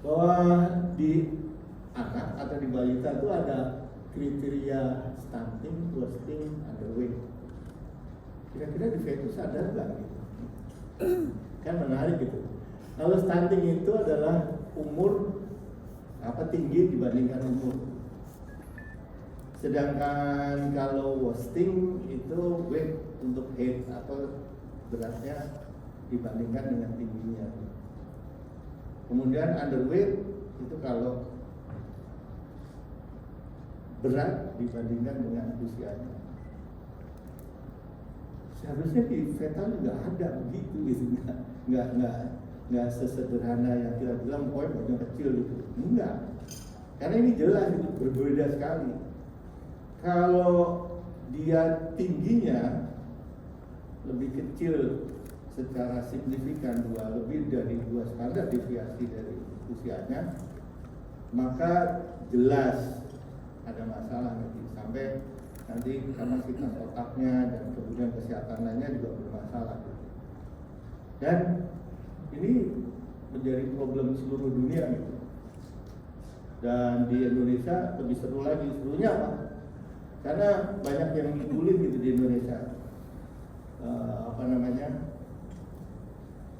bahwa di anak atau di balita itu ada kriteria stunting, wasting, underweight. Kira-kira di fetus ada nggak gitu? Kan menarik gitu. Kalau stunting itu adalah umur tinggi dibandingkan umur. Sedangkan kalau wasting itu weight untuk head atau beratnya dibandingkan dengan tingginya. Kemudian underweight itu kalau berat dibandingkan dengan usianya. Seharusnya di fetal juga ada begitu gitu, nggak sesederhana yang kita bilang pokoknya bagian kecil gitu, enggak. Karena ini jelas itu berbeda sekali. Kalau dia tingginya lebih kecil secara signifikan lebih dari 2 standar deviasi dari usianya, maka jelas ada masalah nanti sampai nanti kapasitas otaknya dan kemudian kesehatan lainnya juga bermasalah. Dan ini menjadi problem seluruh dunia gitu. Dan di Indonesia lebih seru lagi, serunya apa? Karena banyak yang dibully gitu di Indonesia.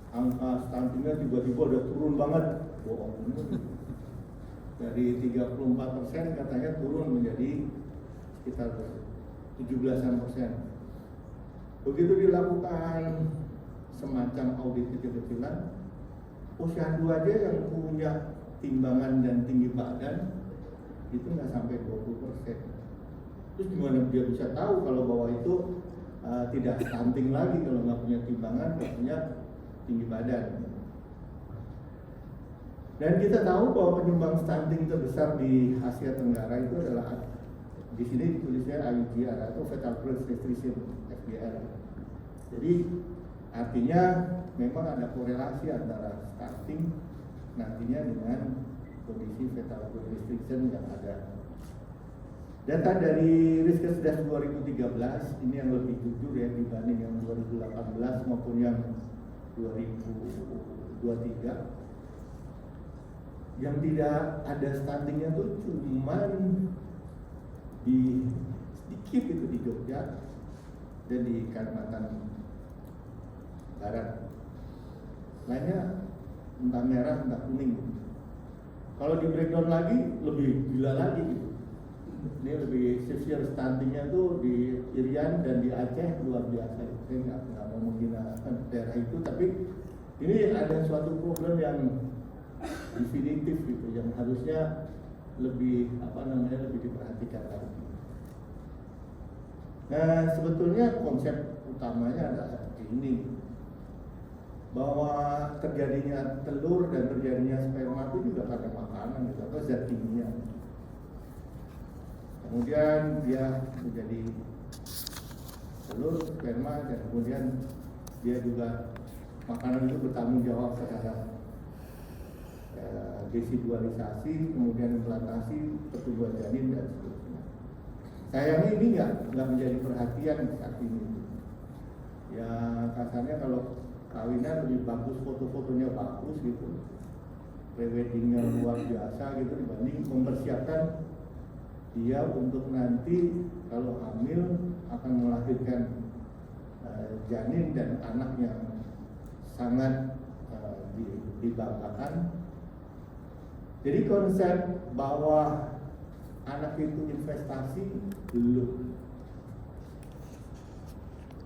Angka stuntingnya tiba-tiba udah turun banget. Bohong. Dari 34% katanya turun menjadi sekitar 17%. Begitu dilakukan semacam audit kecil-kecilan, posyandu aja yang punya timbangan dan tinggi badan itu nggak sampai 20%. Terus gimana dia bisa tahu kalau bahwa itu tidak stunting lagi kalau nggak punya timbangan, nggak punya tinggi badan. Dan kita tahu bahwa penyumbang stunting terbesar di Asia Tenggara itu adalah di sini ditulisnya IUGR atau Fetal Growth Restriction FGR. Jadi artinya memang ada korelasi antara stunting nantinya dengan kondisi fetal growth restriction yang ada. Data dari Riskesdas 2013 ini yang lebih jujur ya dibanding yang 2018 maupun yang 2023. Yang tidak ada stuntingnya tuh cuman di sedikit itu di Jogja dan di Kalimantan Barat. Lainnya entah merah entah kuning. Kalau di breakdown lagi lebih gila lagi gitu. Ini lebih severe stuntingnya tuh di Irian dan di Aceh luar biasa. Saya nggak mau menghina daerah itu, tapi ini ada suatu problem yang definitif gitu, yang harusnya lebih lebih diperhatikan lagi. Nah, sebetulnya konsep utamanya adalah seperti ini, bahwa terjadinya telur dan terjadinya sperma itu juga karena makanan gitu, atau zat kimia. Kemudian dia menjadi telur, sperma, dan kemudian dia juga makanan itu bertanggung jawab terhadap desidualisasi, kemudian implantasi, pertumbuhan janin dan seterusnya. Sayangnya ini nggak menjadi perhatian saat ini. Ya kasarnya kalau kawinan lebih bagus, foto-fotonya bagus gitu, preweddingnya luar biasa gitu dibanding mempersiapkan dia untuk nanti kalau hamil akan melahirkan janin dan anak yang sangat dibanggakan. Jadi konsep bahwa anak itu investasi belum.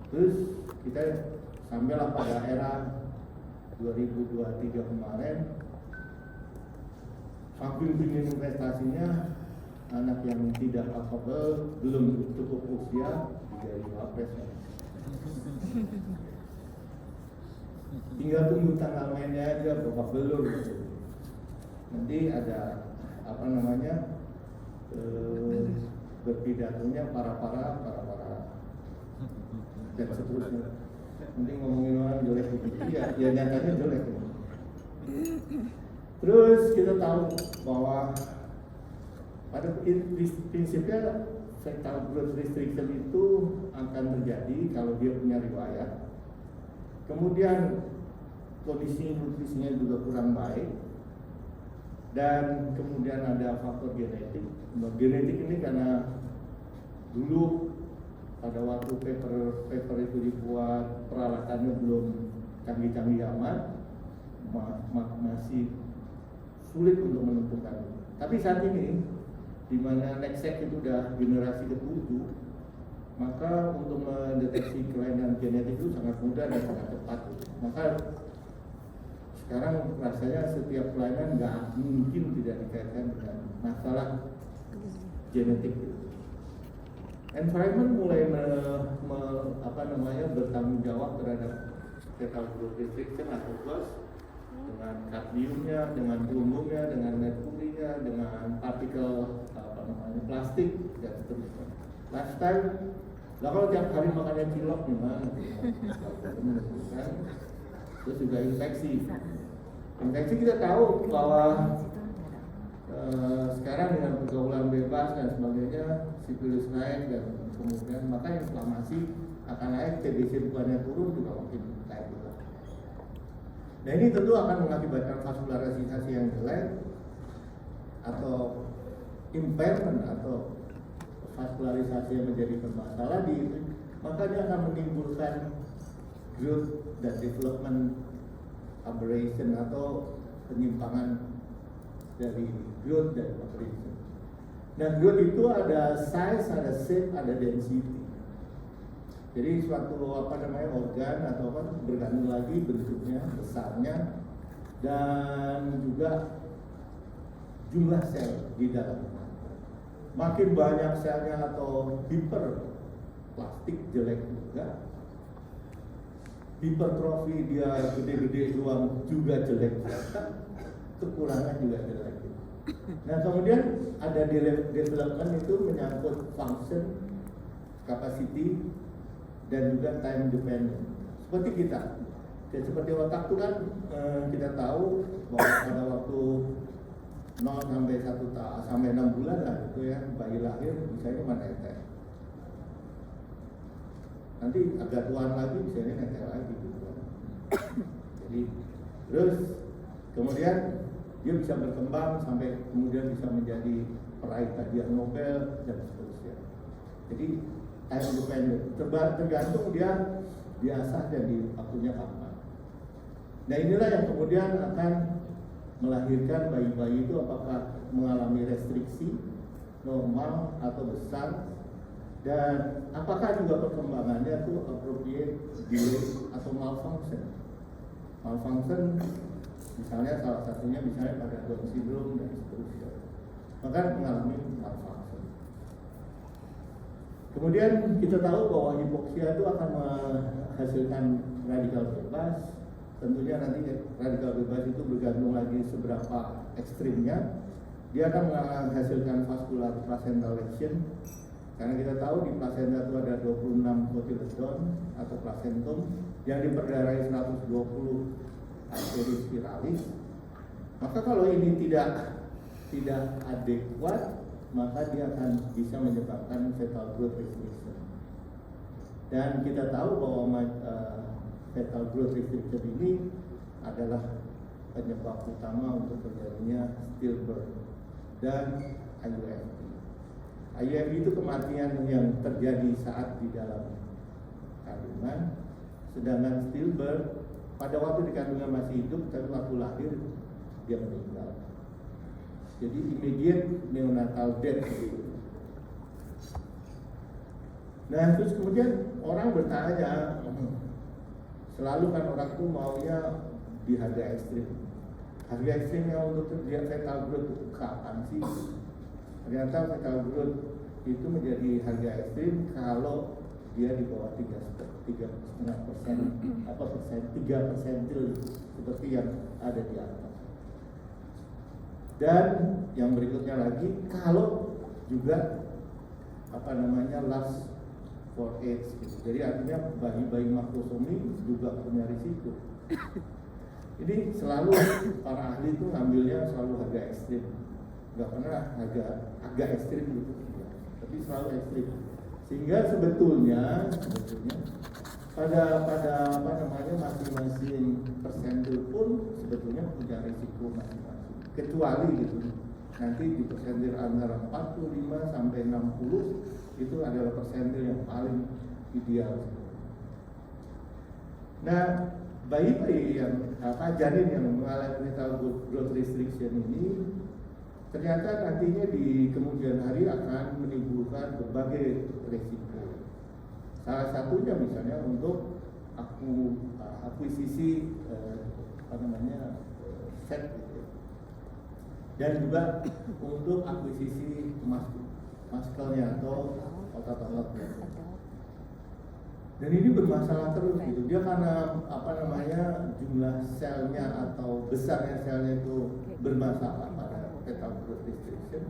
Terus kita sampailah pada era 2023 kemarin, saking tinggi investasinya, anak yang tidak capable belum cukup usia jadi wapres. Tinggal tunggu tanggal mainnya aja berapa belur gitu. Nanti ada berpidatonya para dan seterusnya. Nanti ngomongin orang jelek gitu, ya nyatanya jelek. Terus kita tahu bahwa pada prinsipnya fetal growth restriction itu akan terjadi kalau dia punya riwayat. Kemudian kondisi nutrisinya juga kurang baik. Dan kemudian ada faktor genetik. Genetik ini karena dulu pada waktu paper itu dibuat, peralatannya belum canggih-canggih amat, masih sulit untuk menentukan. Tapi saat ini, di mana Nextseq itu udah generasi ke-7, maka untuk mendeteksi kelainan genetik itu sangat mudah dan sangat cepat. Maka sekarang rasanya setiap kelainan nggak mungkin tidak dikaitkan dengan masalah genetik. Environment mulai bertanggung jawab terhadap fetal growth restriction atau GOS dengan kadmiumnya, dengan volume-nya, dengan merkurinya, dengan partikel plastik dan seterusnya. Lifestyle, lah kalau tiap hari makannya cilok gimana? Terus juga infeksi. Infeksi kita tahu bahwa sekarang dengan pergaulan bebas dan sebagainya, sifilis naik dan kemudian maka inflamasi akan naik, TBC bukannya turun juga makin naik juga. Nah ini tentu akan mengakibatkan vaskularisasi yang jelek atau impairment atau vaskularisasi yang menjadi bermasalah di itu, maka dia akan menimbulkan growth dan development aberration atau penyimpangan dari growth dan aberration. Nah, growth itu ada size, ada shape, ada density. Jadi suatu organ atau bergantung lagi bentuknya, besarnya, dan juga jumlah sel di dalamnya. Makin banyak selnya atau hiperplastik jelek juga. Hipertrofi dia gede-gede doang juga jelek. Kekurangan juga jelek. Nah kemudian ada development itu menyangkut function, capacity, dan juga time dependent. Seperti kita, seperti otak itu kan kita tahu bahwa pada waktu 0 sampai 1 sampai 6 bulan lah itu ya, bayi lahir misalnya menetes. Nanti agak tuaan lagi misalnya netes lagi gitu. Jadi terus kemudian dia bisa berkembang sampai kemudian bisa menjadi peraih hadiah Nobel dan seterusnya. Jadi time dependent, tergantung dia biasa dan di waktunya kapan. Nah inilah yang kemudian akan melahirkan bayi-bayi itu apakah mengalami restriksi normal atau besar, dan apakah juga perkembangannya itu appropriate, delay, atau malfunction. Malfunction misalnya salah satunya misalnya pada Down syndrome dan seterusnya, maka mengalami malfunction. Kemudian kita tahu bahwa hipoksia itu akan menghasilkan radikal bebas. Tentunya nanti radikal bebas itu bergantung lagi seberapa ekstrimnya. Dia akan menghasilkan vascular placental lesion. Karena kita tahu di placenta itu ada 26 cotyledon atau placentum yang diperdarai 120 arteri spiralis. Maka kalau ini tidak adekuat, maka dia akan bisa menyebabkan fetal growth restriction. Dan kita tahu bahwa fetal growth restriction ini adalah penyebab utama untuk terjadinya stillbirth dan IUFT. IUFT itu kematian yang terjadi saat di dalam kandungan, sedangkan stillbirth pada waktu di kandungan masih hidup, tapi waktu lahir dia meninggal. Jadi immediate neonatal death. Nah terus kemudian orang bertanya, selalu kan orang itu maunya di harga ekstrim. Harga ekstrimnya untuk dia fetal growth itu kapan sih? Ternyata fetal growth itu menjadi harga ekstrim kalau dia di bawah 3,5% apa persen, 3% seperti yang ada di atas. Dan yang berikutnya lagi, kalau juga last for age gitu. Jadi artinya bayi-bayi makrosomi juga punya risiko. Jadi selalu para ahli itu ngambilnya selalu harga ekstrim, nggak pernah agak ekstrim gitu, tapi selalu ekstrim. Sehingga sebetulnya pada masing-masing persentil pun sebetulnya punya risiko masing-masing. kecuali gitu nanti di persentil antara 45 sampai 60 itu adalah persentil yang paling ideal. Nah, bayi-bayi yang janin yang mengalami fetal growth restriction ini ternyata nantinya di kemudian hari akan menimbulkan berbagai resiko. Salah satunya misalnya untuk akuisisi fat gitu. Dan juga untuk akuisisi muskelnya atau otot-ototnya. Dan ini bermasalah terus gitu. Dia karena jumlah selnya atau besarnya selnya itu bermasalah pada fetal growth restriction,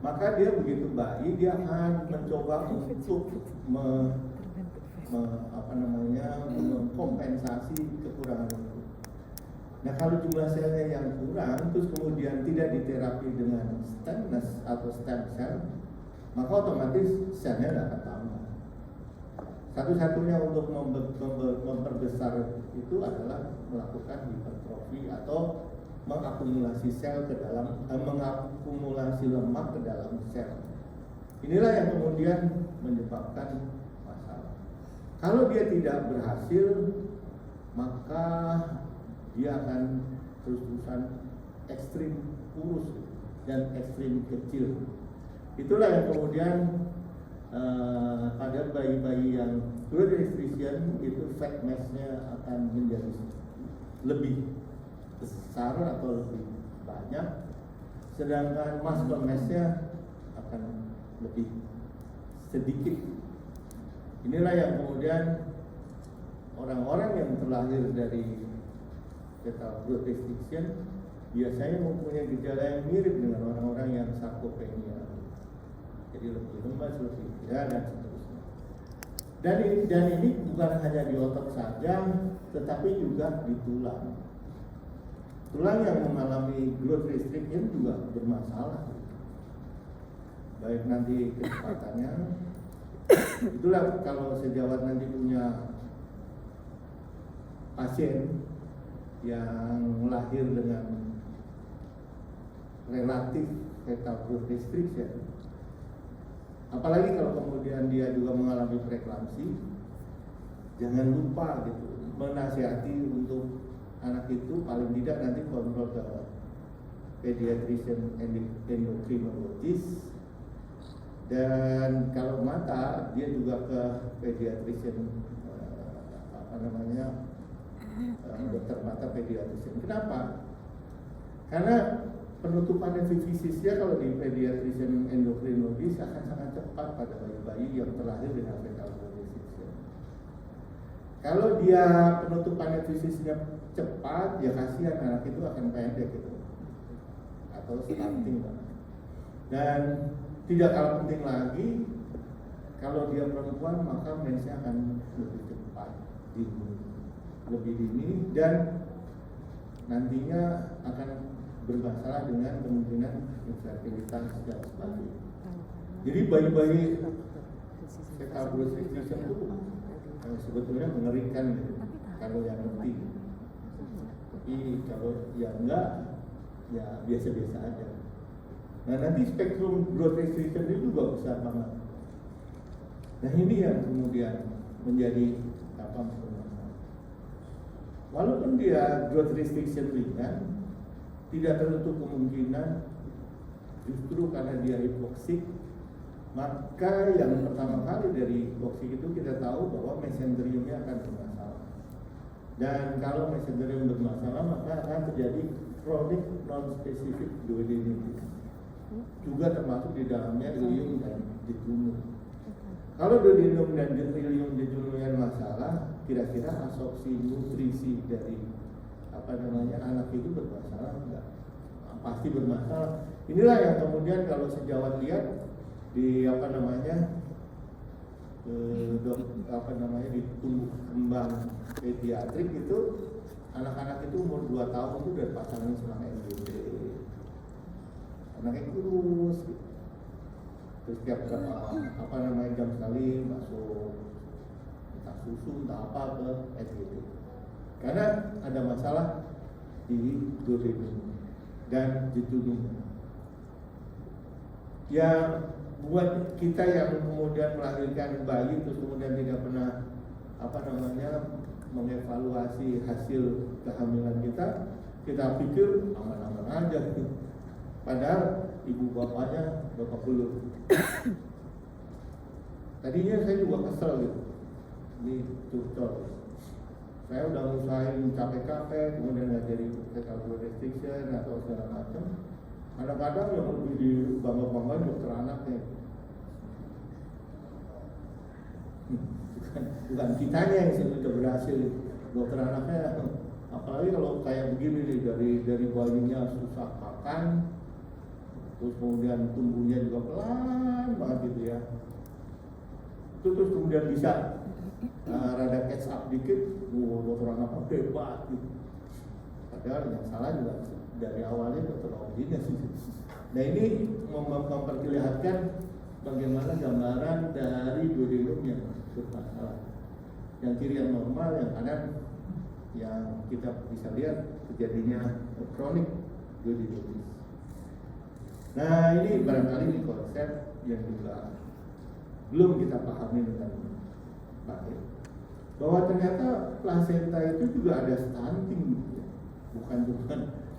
maka dia begitu bayi dia akan mencoba untuk mengkompensasi kekurangan itu. Nah, kalau jumlah selnya yang kurang terus kemudian tidak diterapi dengan stemness atau stem cell, maka otomatis selnya tidak akan tambah. Satu-satunya untuk memperbesar itu adalah melakukan hipertrofi atau mengakumulasi sel ke dalam mengakumulasi lemak ke dalam sel. Inilah yang kemudian menyebabkan masalah. Kalau dia tidak berhasil, maka dia akan terus-terusan ekstrim kurus dan ekstrim kecil. Itulah yang kemudian pada bayi-bayi yang growth restriction itu fat mass-nya akan menjadi lebih besar atau lebih banyak, sedangkan muscle mass-nya akan lebih sedikit. Inilah yang kemudian orang-orang yang terlahir dari fetal growth restriction biasanya mempunyai gejala yang mirip dengan orang-orang yang sarkopenia. Jadi lebih lemas, lebih dan seterusnya. Dan ini bukan hanya di otot saja, tetapi juga di tulang. Tulang yang mengalami growth restriction juga bermasalah. Baik nanti kecepatannya. Itulah kalau sejawat nanti punya pasien yang lahir dengan relatif fetal growth restriction, apalagi kalau kemudian dia juga mengalami preeklamsi, jangan lupa gitu menasihati untuk anak itu paling tidak nanti kontrol ke pediatrician endocrinologist, dan kalau mata dia juga ke pediatrician dokter mata pediatrician. Kenapa? Karena penutupan epifisisnya kalau di pediatrician endokrinologis akan sangat cepat pada bayi-bayi yang terlahir dengan fetal growth restriction. Kalau dia penutupan epifisisnya cepat, ya kasihan anak itu akan pendek gitu, atau stunting. Dan tidak kalah penting lagi, kalau dia perempuan maka mensnya akan lebih cepat, lebih dini, dan nantinya akan bermasalah dengan kemungkinan infertilitas dan sebagainya. Jadi bayi-bayi fetal growth restriction itu sebetulnya mengerikan gitu, kalau yang ngerti. Tapi kalau yang enggak, ya biasa-biasa aja. Nah, nanti spektrum growth restriction itu juga besar banget. Nah, ini yang kemudian menjadi masalah. Walaupun dia growth restriction ringan, tidak tertutup kemungkinan justru karena dia hipoksik, maka yang pertama kali dari hipoksik itu kita tahu bahwa mesendriumnya akan bermasalah. Dan kalau mesendrium bermasalah, maka akan terjadi chronic non-specific duodenitis. Juga termasuk di dalamnya ileum dan jejunum. Kalau duodenum dan ileum jejunumnya masalah, kira-kira absorpsi nutrisi dari anak itu bermasalah enggak? Pasti bermasalah. Inilah yang kemudian kalau sejawat lihat di di tumbuh kembang pediatrik itu, anak-anak itu umur 2 tahun itu udah pasangin selang NGD, anaknya kurus gitu. Terus tiap jam sekali masuk entah susu entah apa ke SGD karena ada masalah di duodenum. dan jejunum. Ya buat kita yang kemudian melahirkan bayi terus kemudian tidak pernah mengevaluasi hasil kehamilan kita pikir aman-aman aja gitu. Padahal ibu bapaknya bapak belum. Tadinya saya juga kesel gitu di tutor. Saya udah ngusahain capek-capek, kemudian nggak jadi fetal growth restriction atau segala macam. Kadang-kadang yang lebih dibangga-banggain dokter anaknya. Bukan kitanya yang sudah berhasil, dokter anaknya. Apalagi kalau kayak begini nih, dari bayinya susah makan, terus kemudian tumbuhnya juga pelan banget gitu ya. Terus kemudian bisa rada catch up dikit, dokter anaknya hebat gitu. Padahal yang salah juga dari awalnya dokter OB-nya sih. Nah ini memperlihatkan bagaimana gambaran dari duodenum yang bermasalah. Yang kiri yang normal, yang kanan yang kita bisa lihat terjadinya kronik duodenum. Nah ini barangkali ini konsep yang juga belum kita pahami dengan baik, bahwa ternyata plasenta itu juga ada stunting gitu ya. Bukan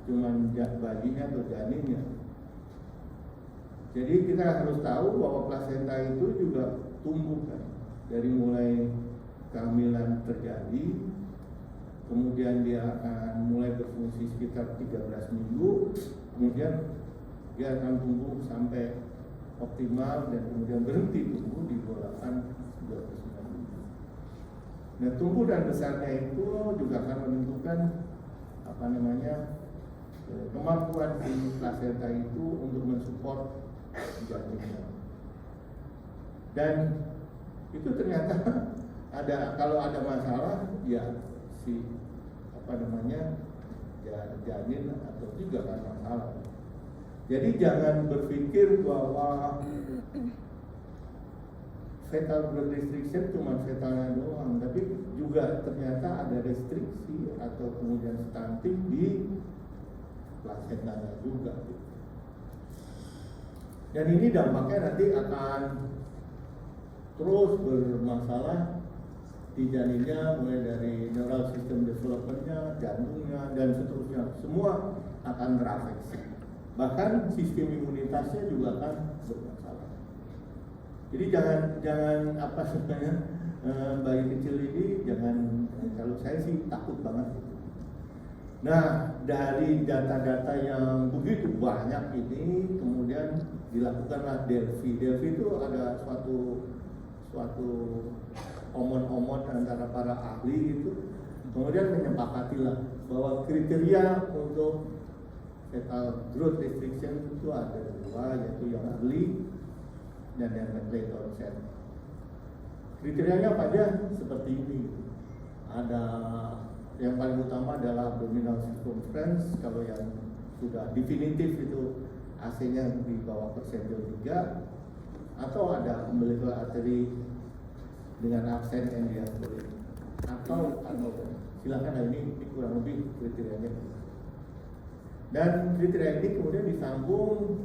cuma bayinya atau janinnya. Jadi kita harus tahu bahwa plasenta itu juga tumbuh kan, dari mulai kehamilan terjadi, kemudian dia akan mulai berfungsi sekitar 13 minggu, kemudian dia akan tumbuh sampai optimal dan kemudian berhenti tumbuh di 28-29 minggu. Nah, tumbuh dan besarnya itu juga akan menentukan kemampuan si plasenta itu untuk mensupport janinnya. Dan itu ternyata kalau ada masalah ya si janin atau juga kan masalah. Jadi jangan berpikir bahwa fetal growth restriction cuma fetalnya doang, tapi juga ternyata ada restriksi atau kemudian stunting di plasentanya juga. Dan ini dampaknya nanti akan terus bermasalah di janinnya, mulai dari neural system developmentnya, jantungnya, dan seterusnya. Semua akan terafeksi. Bahkan sistem imunitasnya juga akan bermasalah. Jadi jangan bayi kecil ini kalau saya sih takut banget. Nah, dari data-data yang begitu banyak ini kemudian dilakukanlah Delphi. Delphi itu ada suatu omon-omon antara para ahli itu, kemudian menyepakatilah bahwa kriteria untuk fetal growth restriction itu ada dua, yaitu yang early dan yang late onset. Kriterianya apa aja? Seperti ini. Ada yang paling utama adalah abdominal circumference. Kalau yang sudah definitif itu AC-nya di bawah persentil 3, atau ada umbilical artery dengan absen and diastole, atau silakan. Ini kurang lebih kriterianya. Dan kriteria ini kemudian disambung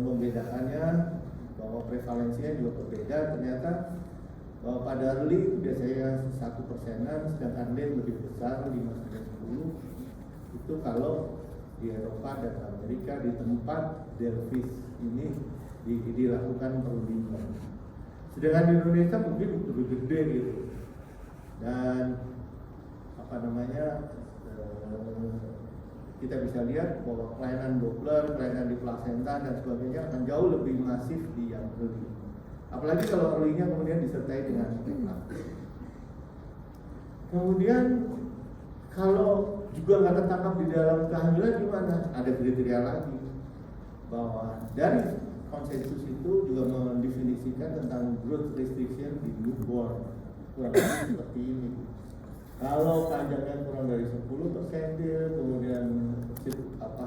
membedakannya bahwa prevalensinya juga berbeda. Ternyata bahwa pada early itu biasanya 1%, sedangkan late lebih besar 5-10. Itu kalau di Eropa dan Amerika di tempat Delphi ini dilakukan perundingan. Sedangkan di Indonesia mungkin lebih gede gitu. Dan kita bisa lihat bahwa kelainan Doppler, kelainan di plasenta dan sebagainya akan jauh lebih masif di yang early. Apalagi kalau early-nya kemudian disertai dengan preeklamsi. Kemudian kalau juga nggak tertangkap di dalam kehamilan gimana? Ada kriteria lagi bahwa dari konsensus itu juga mendefinisikan tentang growth restriction di newborn. Kurang lebih seperti ini. Kalau panjangnya kurang dari 10 persentil, kemudian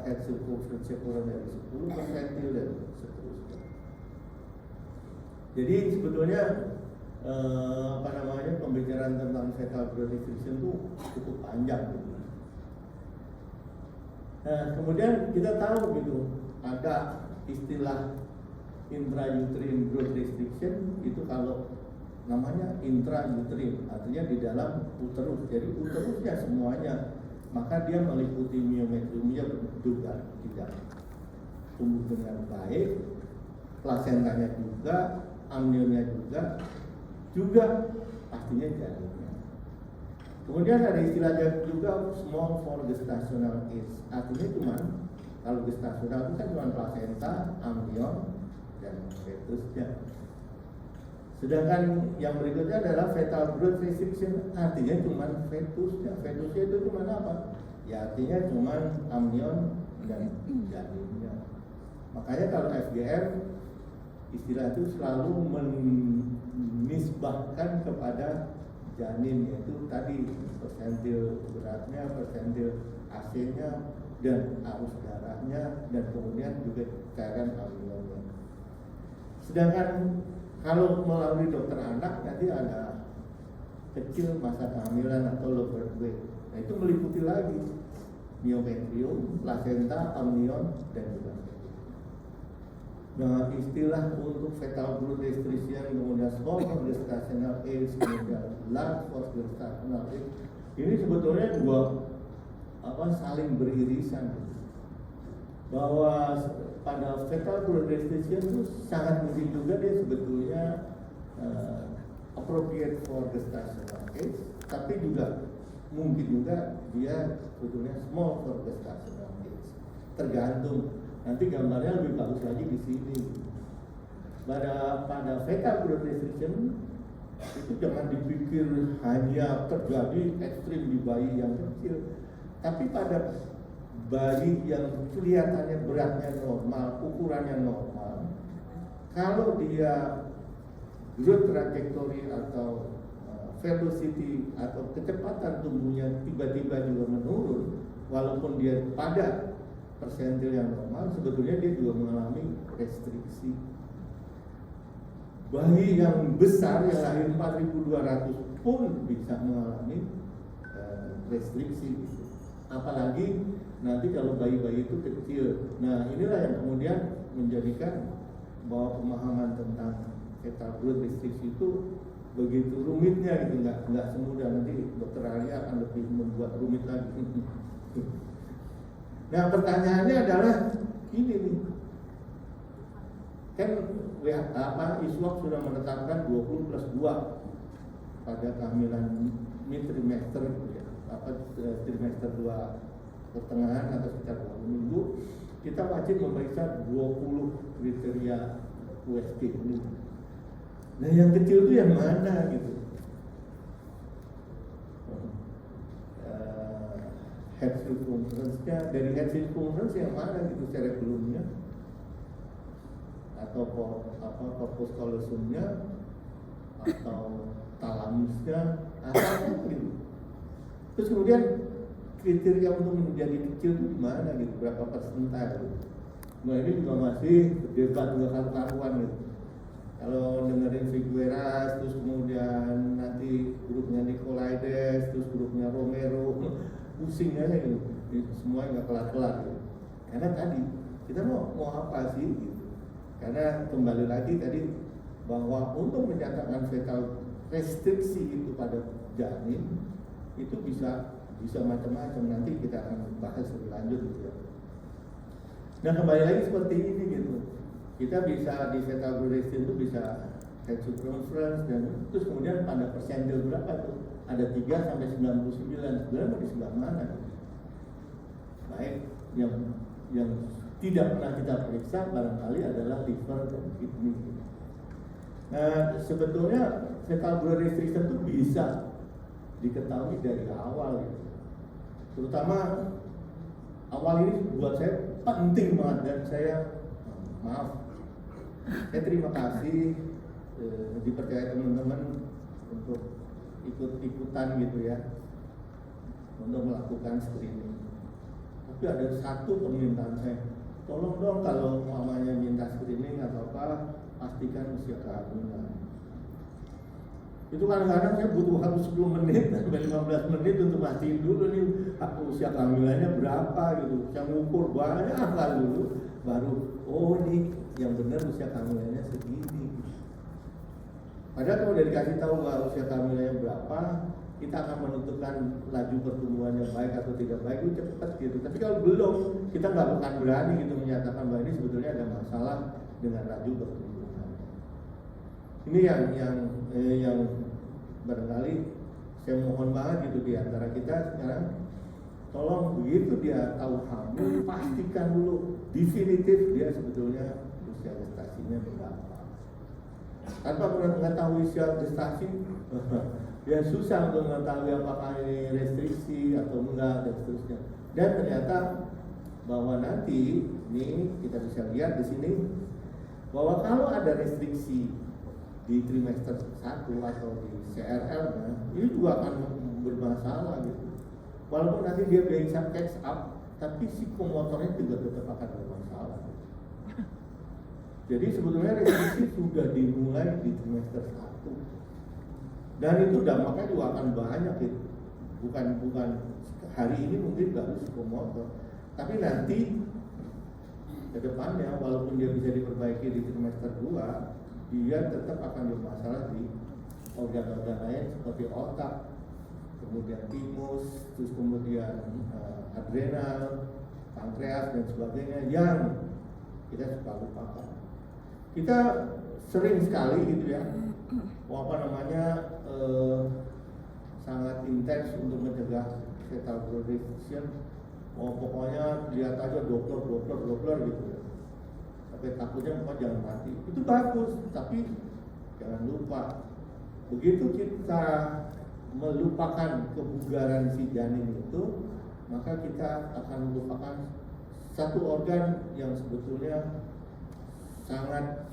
head circumference kurang dari 10 persentil dan seterusnya. Jadi sebetulnya pembicaraan tentang fetal growth restriction itu cukup panjang. Nah, kemudian kita tahu gitu, ada istilah intrauterine growth restriction, itu kalau namanya intrauterine, artinya di dalam uterus. Jadi uterusnya semuanya, maka dia meliputi miometriumnya juga tidak tumbuh dengan baik, plasentanya juga, amnionnya juga pastinya janinnya. Kemudian ada istilahnya juga small for gestational age, artinya cuma kalau gestasional itu kan cuma plasenta, amnion, dan fetusnya. Sedangkan yang berikutnya adalah fetal growth restriction, artinya cuma fetusnya. Fetusnya itu cuma apa? Ya artinya cuma amnion dan janinnya. Makanya kalau FGM istilah itu selalu menisbahkan kepada janin, yaitu tadi persentil beratnya, persentil AC-nya, dan arus darahnya, dan kemudian juga cairan amnionnya. Sedangkan kalau melalui dokter anak nanti ada kecil masa kehamilan atau low birth weight. Nah itu meliputi lagi miometrium, placenta, amnion, dan juga. Nah istilah untuk fetal growth restriction, kemudian small for gestational age, kemudian large for gestational age, ini sebetulnya dua saling beririsan. Bahwa pada fetal growth restriction itu sangat mungkin juga dia sebetulnya appropriate for gestational age, tapi juga mungkin juga dia sebetulnya small for gestational age. Tergantung. Nanti gambarnya lebih bagus lagi di sini. Pada fetal growth restriction itu jangan dipikir hanya terjadi ekstrim di bayi yang kecil, tapi pada bayi yang kelihatannya beratnya normal, ukurannya normal, kalau dia growth trajectory atau velocity atau kecepatan tumbuhnya tiba-tiba juga menurun, walaupun dia pada persentil yang normal, sebetulnya dia juga mengalami restriksi. Bayi yang besar yang lahir 4.200 pun bisa mengalami restriksi. Apalagi nanti kalau bayi-bayi itu kecil. Nah inilah yang kemudian menjadikan bahwa pemahaman tentang fetal growth restriction itu begitu rumitnya gitu, nggak semudah. Nanti dokter Arya akan lebih membuat rumit lagi. Nah pertanyaannya adalah ini nih, kan ISWAP sudah menetapkan 20+2 pada kehamilan mid trimester, trimester 2 pertengahan atau sekitar 20 minggu, kita wajib memeriksa 20 kriteria USG ini. Nah yang kecil itu yang mana gitu? Head circumference-nya, dari head circumference yang mana gitu, cerebellumnya atau corpus callosumnya atau thalamusnya atau gitu. Terus kemudian kriteria untuk menjadi kecil itu gimana gitu, berapa persentase gitu. Nah ini juga masih berdebat juga karuan gitu. Kalau dengerin Figueras, terus kemudian nanti grupnya Nicolaides, terus grupnya Romero, pusing aja gitu, semuanya nggak kelar-kelar gitu. Karena tadi kita mau apa sih gitu. Karena kembali lagi tadi bahwa untuk menyatakan fetal restriksi itu pada janin itu bisa macam-macam, nanti kita akan bahas lebih lanjut gitu ya. Nah kembali lagi seperti ini gitu, kita bisa di fetal growth restriction itu bisa head circumference dan terus kemudian pada persentil berapa tuh, ada 3 sampai 99, sebenarnya mau di sebelah mana gitu. Baik yang tidak pernah kita periksa barangkali adalah liver dan kidney. Nah sebetulnya fetal growth restriction itu bisa diketahui dari awal gitu. Terutama awal ini buat saya penting banget, dan saya terima kasih dipercaya teman-teman untuk ikut-ikutan gitu ya, untuk melakukan screening. Tapi ada satu permintaan saya, tolong dong kalau mamanya minta screening atau apa, pastikan usia kehamilan. Itu kadang-kadang saya butuh waktu 10 menit sampai 15 menit untuk mastiin dulu nih usia kehamilannya berapa gitu. Saya ngukur banyak kali dulu baru oh nih yang benar usia kehamilannya segini. Padahal kalau udah dikasih tahu bahwa usia kehamilannya berapa, kita akan menentukan laju pertumbuhan yang baik atau tidak baik itu cepat gitu. Tapi kalau belum, kita nggak akan berani gitu menyatakan bahwa ini sebetulnya ada masalah dengan laju pertumbuhan. Ini yang barangkali saya mohon banget gitu di antara kita sekarang, tolong begitu dia tahu hamil, pastikan dulu definitif dia sebetulnya usia gestasinya berapa. Tanpa mengetahui usia gestasi, ya susah untuk mengetahui apakah ini restriksi atau enggak dan seterusnya. Dan ternyata bahwa nanti ini kita bisa lihat di sini bahwa kalau ada restriksi di trimester 1 atau di CRL-nya, ini juga akan bermasalah gitu. Walaupun nanti dia bisa catch up, tapi psikomotornya juga tetap akan bermasalah. Jadi sebetulnya restriksi sudah dimulai di trimester 1. Dan itu dampaknya juga akan banyak gitu. Bukan hari ini mungkin baru psikomotor, tapi nanti ke depannya walaupun dia bisa diperbaiki di trimester 2, dia tetap akan bermasalah di organ-organ lain seperti otak, kemudian timus, terus kemudian adrenal, pankreas dan sebagainya yang kita suka lupakan. Kita sering sekali gitu ya, sangat intens untuk mencegah fetal growth restriction. Pokoknya lihat aja dokter gitu ya. Tapi takutnya jangan mati. Itu bagus, tapi jangan lupa begitu kita melupakan kebugaran si janin itu, maka kita akan melupakan satu organ yang sebetulnya sangat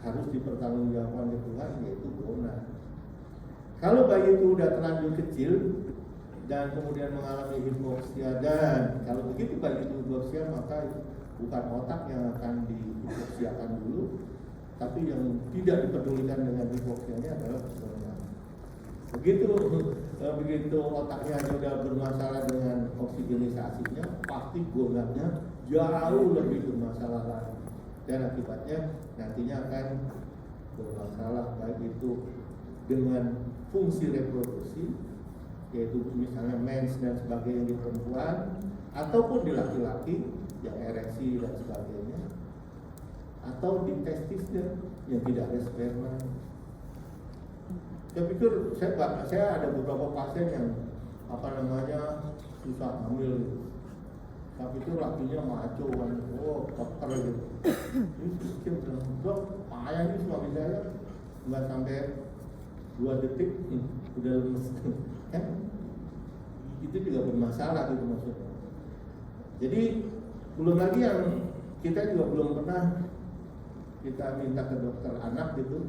harus dipertanggungjawabkan oleh Tuhan, yaitu gonad. Kalau bayi itu udah terlanjur kecil dan kemudian mengalami hipoksia, dan kalau begitu bayi itu hipoksia, maka bukan otak yang akan dihipoksiakan dulu, tapi yang tidak dipedulikan dengan hipoksianya adalah gonad. Begitu otaknya sudah bermasalah dengan oksigenisasinya, pasti gonadnya jauh lebih bermasalah lagi. Dan akibatnya nantinya akan bermasalah baik itu dengan fungsi reproduksi, yaitu misalnya mens dan sebagainya di perempuan, ataupun di laki-laki yang ereksi dan sebagainya, atau di testisnya yang tidak ada sperma. Saya pikir saya ada beberapa pasien yang susah hamil, tapi itu lakinya maco kan, dokter gitu. Ini dia bilang, dok, payah nih suami saya, nggak sampai 2 detik udah lemes. Kan itu juga bermasalah gitu maksudnya. Jadi belum lagi yang kita juga belum pernah kita minta ke dokter anak gitu,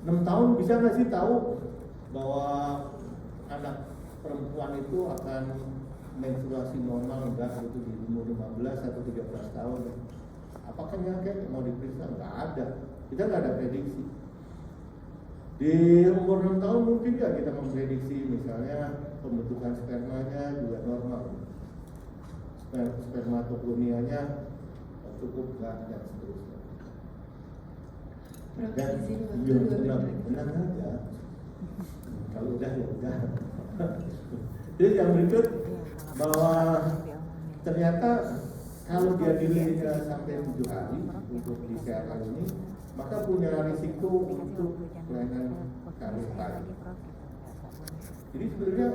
6 tahun bisa nggak sih tahu bahwa anak perempuan itu akan menstruasi normal enggak gitu di umur 15 atau 13 tahun. Apakah nyangka mau diperiksa? Nggak ada, kita nggak ada prediksi. Di umur 6 tahun mungkin nggak kita memprediksi misalnya pembentukan spermanya juga normal, spermatogonianya cukup nggak dan seterusnya. Dan tenang aja, kalau udah ya udah. Jadi yang berikut bahwa ternyata kalau dia dilahirkan sampai 7 hari untuk di CRL ini, maka punya risiko untuk kelainan karyotype. Jadi sebenarnya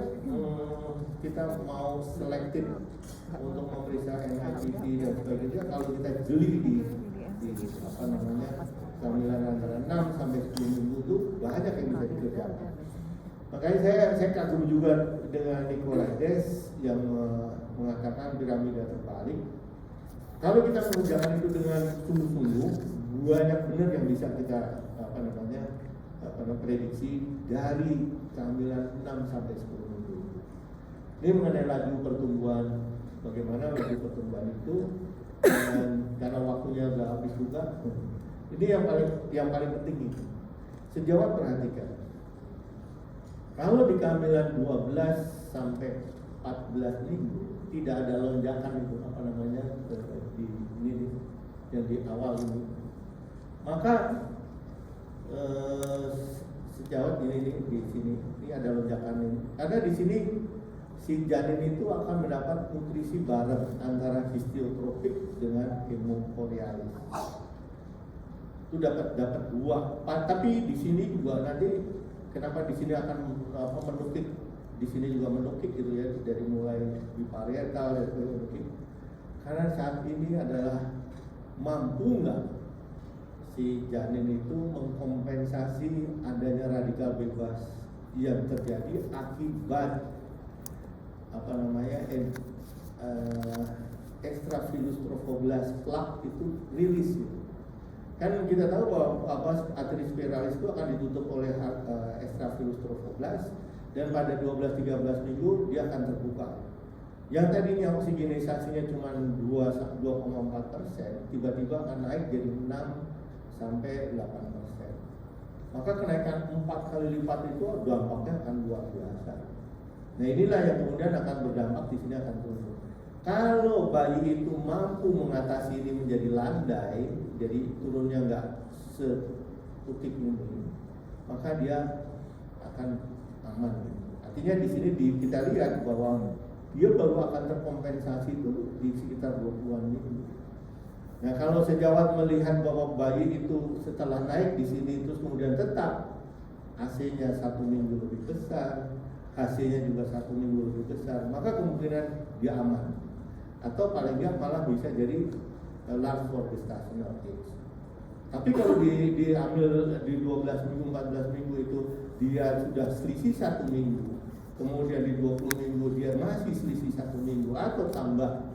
kita mau selektif untuk memeriksa NIPT dan sebagainya, kalau kita jeli di kehamilan antara 6 sampai 10 minggu itu banyak yang bisa dikerjakan. Makanya saya kagum juga dengan Nicolaides yang mengatakan piramida terbalik. Kalau kita mengerjakan itu dengan sungguh-sungguh, banyak benar yang bisa kita prediksi dari kehamilan 6 sampai 10 minggu. Ini mengenai laju pertumbuhan, bagaimana laju pertumbuhan itu, dan karena waktunya udah habis juga. Ini yang paling penting itu. Sejawat perhatikan. Kalau di kehamilan 12 sampai 14 minggu tidak ada lonjakan itu apa namanya di ini yang di awal ini, maka sejauh ini di sini ini ada lonjakan ini karena di sini si janin itu akan mendapat nutrisi bareng antara histiotrofik dengan hemokorialis. Itu dapat dua, tapi di sini juga nanti kenapa di sini akan menukik, di sini juga menukik gitu ya, dari mulai biparietal dan menukik, karena saat ini adalah mampu nggak si janin itu mengkompensasi adanya radikal bebas yang terjadi akibat apa namanya extraphilus trophoblast plaque itu rilis gitu. Kan kita tahu bahwa arteria spiralis itu akan ditutup oleh extraphilus trophoblast dan pada 12-13 minggu dia akan terbuka. Yang tadinya oksigenisasinya cuma 2,4%, tiba-tiba akan naik jadi 6-8%. Maka kenaikan 4 kali lipat itu dampaknya akan luar biasa. Nah inilah yang kemudian akan berdampak di sini akan turun. Kalau bayi itu mampu mengatasi ini menjadi landai, jadi turunnya nggak seputik ini, maka dia akan aman. Artinya di sini kita lihat bahwa dia baru akan terkompensasi itu di sekitar 20-an minggu. Nah kalau sejawat melihat bahwa bayi itu setelah naik di sini terus kemudian tetap AC-nya 1 minggu lebih besar, AC-nya juga 1 minggu lebih besar, maka kemungkinan dia aman. Atau paling nggak malah bisa jadi large for gestational age. Tapi kalau diambil di 12 minggu, 14 minggu itu dia sudah selisih 1 minggu, kemudian di 20 minggu dia masih selisih 1 minggu atau tambah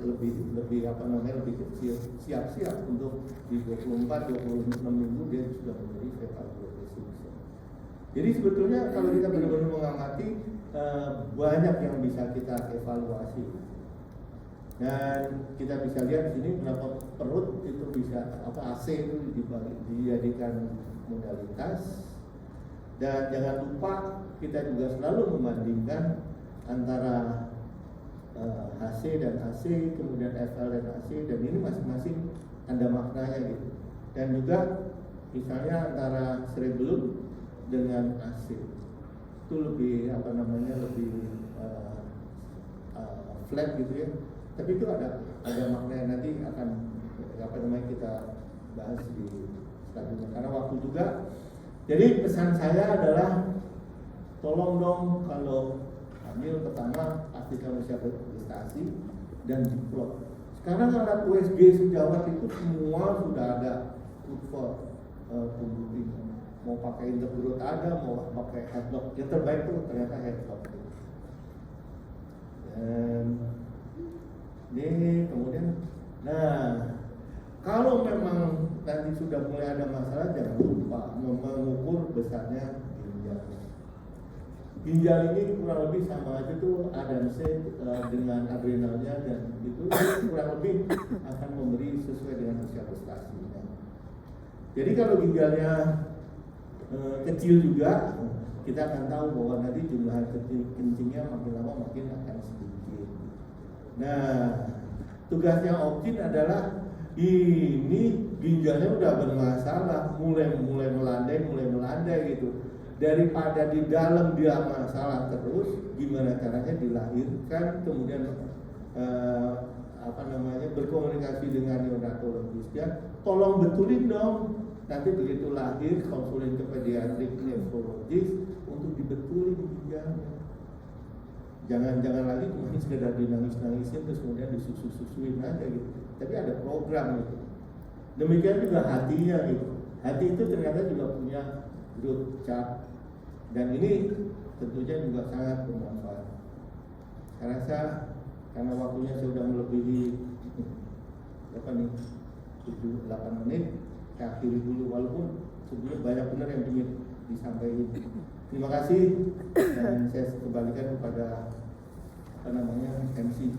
lebih apa namanya lebih kecil, siap-siap untuk di 24-26 minggu dia sudah menjadi fetal growth restriction. Jadi sebetulnya kalau kita benar-benar mengamati banyak yang bisa kita evaluasi. Dan kita bisa lihat di sini berapa perut itu bisa AC itu dijadikan modalitas. Dan jangan lupa kita juga selalu membandingkan antara HC dan AC, kemudian FL dan AC, dan ini masing-masing ada maknanya gitu. Dan juga misalnya antara cerebellum dengan AC itu lebih apa namanya lebih flat gitu ya. Tapi itu ada maknanya, nanti akan apa namanya kita bahas di selanjutnya karena waktu juga. Jadi pesan saya adalah tolong dong kalau hamil pertama pastikan usia gestasi dan diplot. Sekarang alat USG sejawat itu semua sudah ada for pembunuh. Mau pakai intergrowth ada, mau pakai headlock. Yang terbaik tuh ternyata headlock. Dan ini kemudian, nah kalau memang nanti sudah mulai ada masalah, jangan lupa mengukur besarnya ginjal. Ginjal ini kurang lebih sama aja tuh Adamsnya dengan adrenalnya, dan itu kurang lebih akan memberi sesuai dengan usia gestasinya. Jadi kalau ginjalnya kecil juga, kita akan tahu bahwa nanti jumlah kencingnya makin lama makin akan sedikit. Nah, tugasnya Optin adalah ini ginjalnya udah bermasalah, mulai melandai gitu. Daripada di dalam dia masalah terus, gimana caranya dilahirkan, kemudian apa namanya berkomunikasi dengan neonatologisnya, tolong betulin dong. Nanti begitu lahir konsulin ke pediatrik nefrologis untuk dibetulin ginjalnya. Jangan lagi cuma sekedar dinangis-nangisin terus kemudian disusu-susuin aja gitu. Tapi ada program gitu. Demikian juga hatinya gitu. Hati itu ternyata juga punya growth chart, dan ini tentunya juga sangat bermanfaat. Saya rasa karena waktunya sudah melebihi berapa nih 7-8 menit, saya akhiri dulu walaupun sebenarnya banyak benar yang ingin disampaikan. Terima kasih, dan saya kembalikan kepada apa namanya MC.